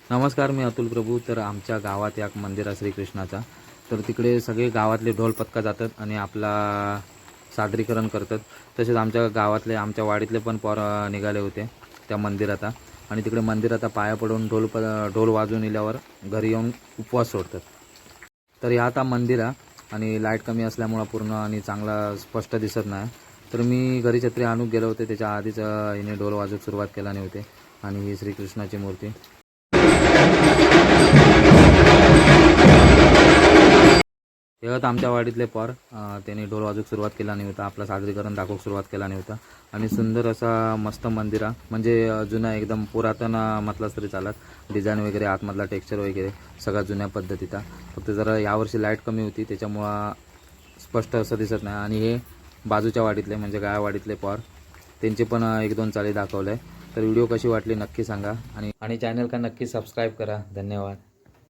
नमस्कार, मी अतुल प्रभू. तर आमच्या गावात एक मंदिर आहे श्रीकृष्णाचा. तर तिकडे सगळे गावातले ढोल पथका जातात आणि आपला सादरीकरण करतात. तसेच आमच्या गावातले आमच्या वाडीतले पण निघाले होते त्या मंदिरात आणि तिकडे मंदिरात पाया पडून ढोल वाजवून इल्यावर घरी येऊन उपवास सोडतात. तर या आता मंदिर आहे आणि लाईट कमी असल्यामुळं पूर्ण आणि चांगला स्पष्ट दिसत नाही. तर मी घरी छत्री आणून गेलो होते. त्याच्या आधीच हिने ढोल वाजवत सुरुवात केला नाही होते आणि ही श्रीकृष्णाची मूर्ती. तेव्हा आमच्या वाडीतले त्यांनी ढोल वाजवूक सुरुवात केला नाही होता, आपलं सादरीकरण दाखवूक सुरुवात केला नाही होता आणि सुंदर असा मस्त मंदिर म्हणजे जुना एकदम पुरातन म्हटलंच तरी चालत. डिझाईन वगैरे आतमधला टेक्स्चर वगैरे सगळा जुन्या पद्धतीचा. फक्त जरा यावर्षी लाईट कमी होती त्याच्यामुळं स्पष्ट असं दिसत नाही. आणि हे बाजूच्या वाडीतले म्हणजे गावावाडीतले त्यांचे पण 1-2 चाली दाखवले. तर व्हिडिओ कशी वाटली नक्की सांगा आणि चॅनल का नक्की सबस्क्राईब करा. धन्यवाद.